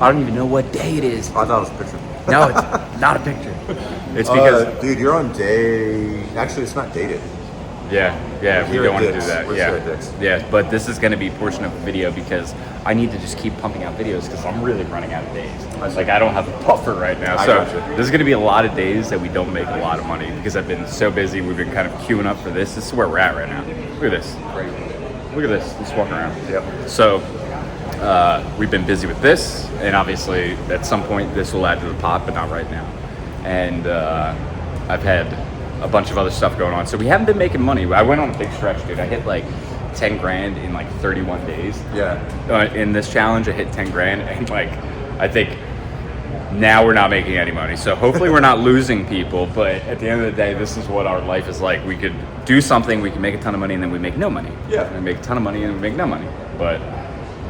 I don't even know what day it is. I thought it was a picture. No, it's not a picture. It's because... dude, you're on day... Actually, it's not dated. Yeah, we don't want to do that. We're here at Dick's. Yeah, but this is going to be a portion of the video because I need to just keep pumping out videos because I'm really running out of days. Like, I don't have a buffer right now. So there's going to be a lot of days that we don't make a lot of money because I've been so busy. We've been kind of queuing up for this. This is where we're at right now. Look at this. Look at this. Let's walk around. Yep. So we've been busy with this, and obviously at some point this will add to the pot, but not right now. And I've had a bunch of other stuff going on, so we haven't been making money. I went on a big stretch, dude. I hit like 10 grand in like 31 days. Yeah. In this challenge, I hit 10 grand, and like I think now we're not making any money. So hopefully we're not losing people, but at the end of the day, this is what our life is like. We could do something, we can make a ton of money, and then we make no money. Yeah. We make a ton of money and we make no money. But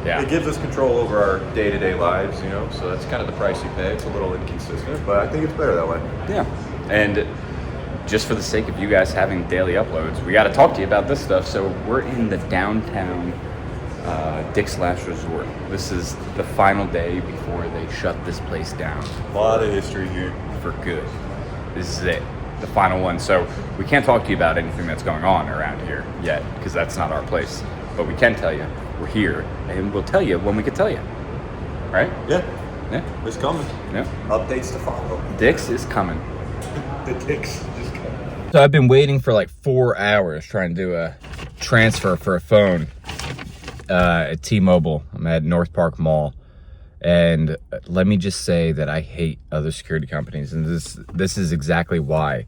yeah. It gives us control over our day-to-day lives, you know, so that's kind of the price you pay. It's a little inconsistent, but I think it's better that way. Yeah. And just for the sake of you guys having daily uploads, we got to talk to you about this stuff. So we're in the downtown Dick's Last Resort. This is the final day before they shut this place down. A lot of history here. For good. This is it. The final one. So we can't talk to you about anything that's going on around here yet because that's not our place. But we can tell you we're here, and we'll tell you when we can tell you. Right? Yeah. Yeah. It's coming. Yeah. Updates to follow. Dick's is coming. The Dick's is coming. So I've been waiting for like 4 hours trying to do a transfer for a phone at T-Mobile. I'm at North Park Mall. And let me just say that I hate other security companies. And this is exactly why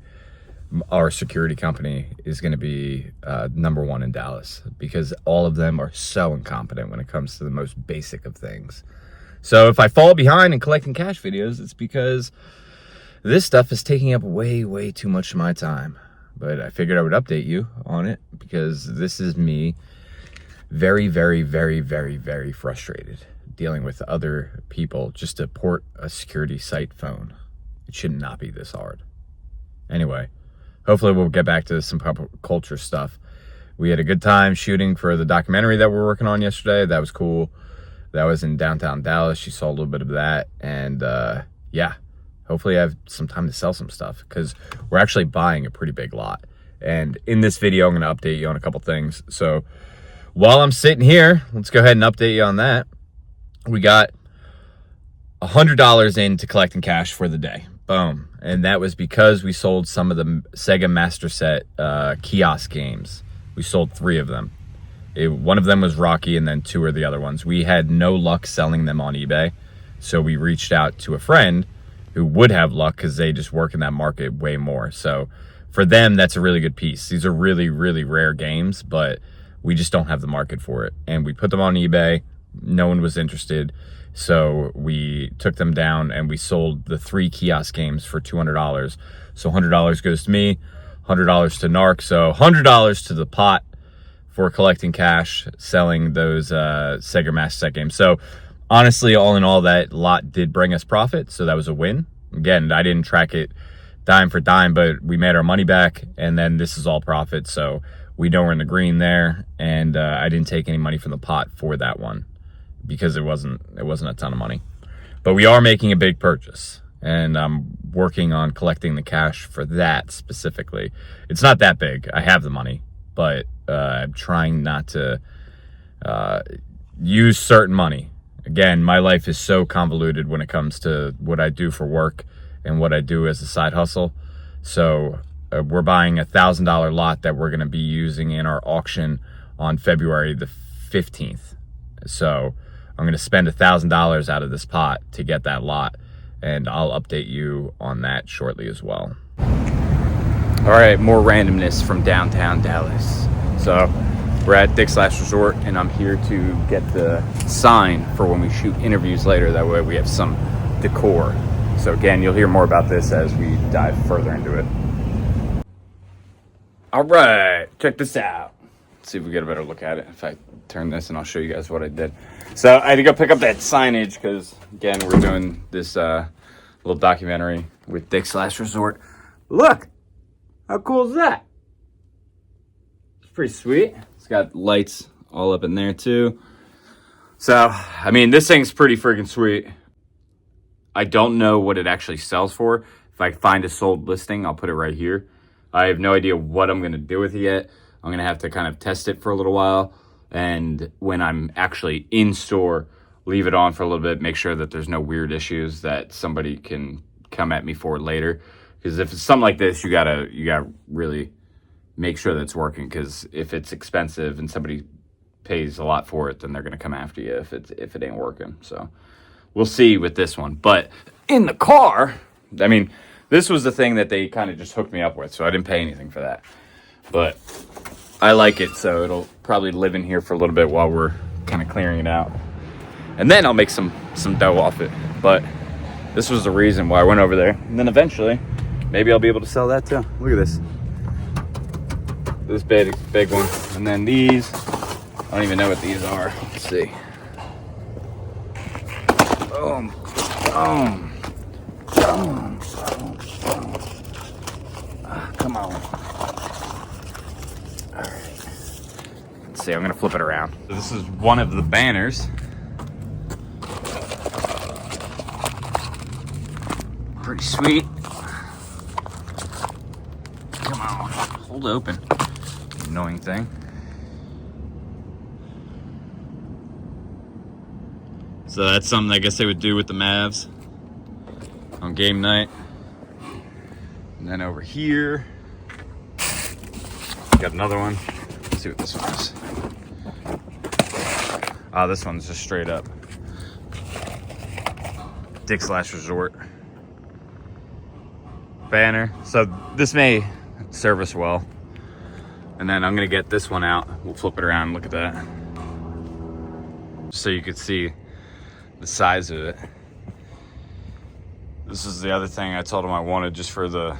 our security company is going to be number one in Dallas. Because all of them are so incompetent when it comes to the most basic of things. So if I fall behind in collecting cash videos, it's because this stuff is taking up way, way too much of my time. But I figured I would update you on it because this is me very, very, very, very, very frustrated dealing with other people just to port a security site phone. It should not be this hard. Anyway, hopefully we'll get back to some pop culture stuff. We had a good time shooting for the documentary that we're working on yesterday. That was cool. That was in downtown Dallas. You saw a little bit of that. And yeah, hopefully I have some time to sell some stuff because we're actually buying a pretty big lot. And in this video, I'm going to update you on a couple things. So while I'm sitting here, let's go ahead and update you on that. We got $100 into collecting cash for the day. Boom. And that was because we sold some of the Sega Master Set kiosk games. We sold 3 of them. One of them was Rocky, and then 2 are the other ones. We had no luck selling them on eBay. So we reached out to a friend who would have luck because they just work in that market way more. So for them, that's a really good piece. These are really, really rare games, but we just don't have the market for it. And we put them on eBay. No one was interested. So we took them down and we sold the 3 kiosk games for $200. So $100 goes to me, $100 to Narc. So $100 to the pot for collecting cash, selling those Sega Master Set games. So honestly, all in all, that lot did bring us profit. So that was a win. Again, I didn't track it dime for dime, but we made our money back. And then this is all profit. So we know we're in the green there. And I didn't take any money from the pot for that one, because it wasn't a ton of money. But we are making a big purchase, and I'm working on collecting the cash for that specifically. It's not that big. I have the money, but I'm trying not to use certain money. Again, my life is so convoluted when it comes to what I do for work and what I do as a side hustle. So we're buying a $1,000 lot that we're going to be using in our auction on February the 15th. So I'm going to spend $1,000 out of this pot to get that lot, and I'll update you on that shortly as well. All right, more randomness from downtown Dallas. So we're at Dick's Last Resort, and I'm here to get the sign for when we shoot interviews later. That way we have some decor. So again, you'll hear more about this as we dive further into it. All right, check this out. Let's see if we get a better look at it. If I turn this, and I'll show you guys what I did. So I had to go pick up that signage because, again, we're doing this little documentary with Dick's Last Resort. Look! How cool is that? It's pretty sweet. It's got lights all up in there, too. So, I mean, this thing's pretty freaking sweet. I don't know what it actually sells for. If I find a sold listing, I'll put it right here. I have no idea what I'm going to do with it yet. I'm going to have to kind of test it for a little while. And when I'm actually in store, leave it on for a little bit, make sure that there's no weird issues that somebody can come at me for later. Because if it's something like this, you gotta really make sure that it's working. Because if it's expensive and somebody pays a lot for it, then they're gonna come after you if it ain't working. So we'll see with this one. But in the car, I mean, this was the thing that they kind of just hooked me up with, so I didn't pay anything for that. But I like it, so it'll probably live in here for a little bit while we're kind of clearing it out. And then I'll make some dough off it. But this was the reason why I went over there. And then eventually, maybe I'll be able to sell that too. Look at this. This big one. And then these, I don't even know what these are. Let's see. Boom. Boom. Boom. Boom. Boom. Come on. All right. Let's see, I'm gonna flip it around. So this is one of the banners. Pretty sweet. Come on, hold open. Annoying thing. So that's something I guess they would do with the Mavs on game night. And then over here, got another one. Let's see what this one is. Oh, this one's just straight up Dick's Last Resort banner. So this may serve us well. And then I'm gonna get this one out. We'll flip it around and look at that. So you could see the size of it. This is the other thing I told him I wanted just for the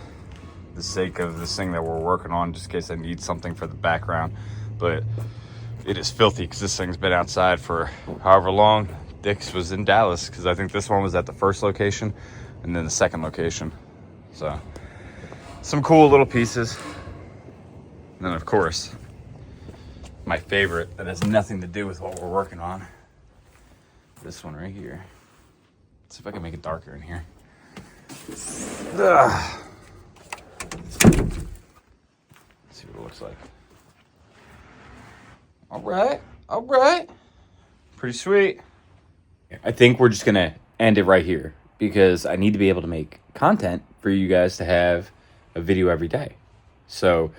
sake of this thing that we're working on, just in case I need something for the background. But it is filthy because this thing's been outside for however long. Dick's was in Dallas because I think this one was at the first location and then the second location. So some cool little pieces. And then of course, my favorite that has nothing to do with what we're working on. This one right here. Let's see if I can make it darker in here. Ugh. Let's see what it looks like. All right. Pretty sweet. I think we're just gonna end it right here because I need to be able to make content for you guys to have a video every day. So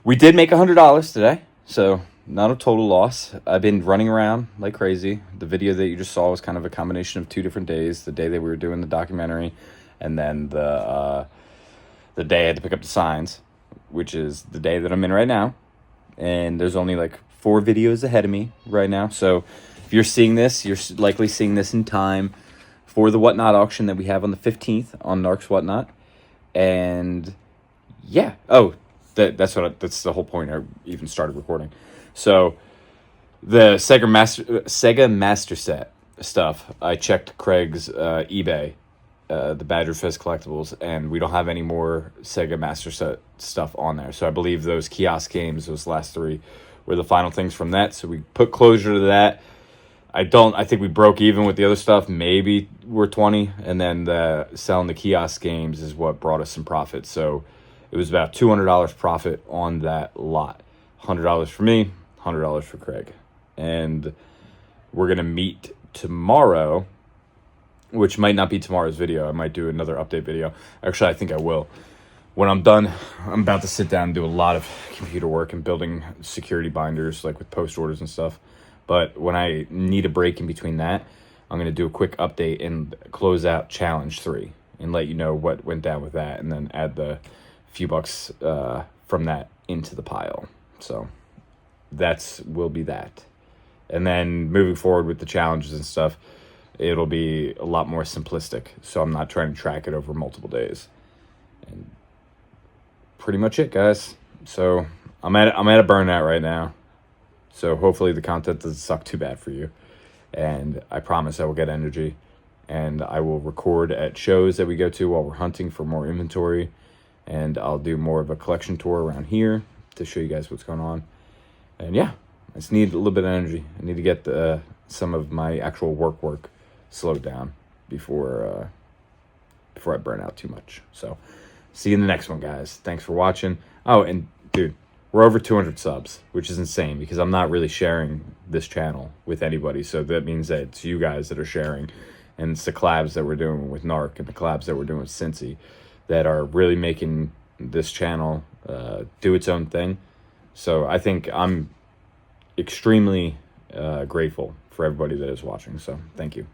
we did make $100 today, so not a total loss. I've been running around like crazy. The video that you just saw was kind of a combination of 2 different days. The day that we were doing the documentary, and then the day I had to pick up the signs, which is the day that I'm in right now. And there's only like 4 videos ahead of me right now. So if you're seeing this, you're likely seeing this in time for the Whatnot auction that we have on the 15th on Narc's Whatnot. And yeah, that's the whole point I even started recording. So the Sega Master Set stuff, I checked Craig's eBay, the Badger Fist Collectibles, and we don't have any more Sega Master Set stuff on there. So I believe those kiosk games, those last 3, were the final things from that. So we put closure to that. I think we broke even with the other stuff. Maybe we're 20, and then selling the kiosk games is what brought us some profit. So it was about $200 profit on that lot. $100 for me, $100 for Craig. And we're going to meet tomorrow, which might not be tomorrow's video. I might do another update video. Actually, I think I will. When I'm done, I'm about to sit down and do a lot of computer work and building security binders, like with post orders and stuff. But when I need a break in between that, I'm going to do a quick update and close out Challenge 3 and let you know what went down with that, and then add the few bucks from that into the pile. So will be that. And then moving forward with the challenges and stuff, it'll be a lot more simplistic. So I'm not trying to track it over multiple days. And pretty much it, guys. So I'm at a burnout right now. So hopefully the content doesn't suck too bad for you. And I promise I will get energy. And I will record at shows that we go to while we're hunting for more inventory. And I'll do more of a collection tour around here to show you guys what's going on. And yeah, I just need a little bit of energy. I need to get some of my actual work slowed down. before I burn out too much. So see you in the next one, guys. Thanks for watching. Oh, and dude, we're over 200 subs, which is insane because I'm not really sharing this channel with anybody. So that means that it's you guys that are sharing, and it's the collabs that we're doing with Narc and the collabs that we're doing with Cincy that are really making this channel do its own thing. So I think I'm extremely grateful for everybody that is watching. So thank you.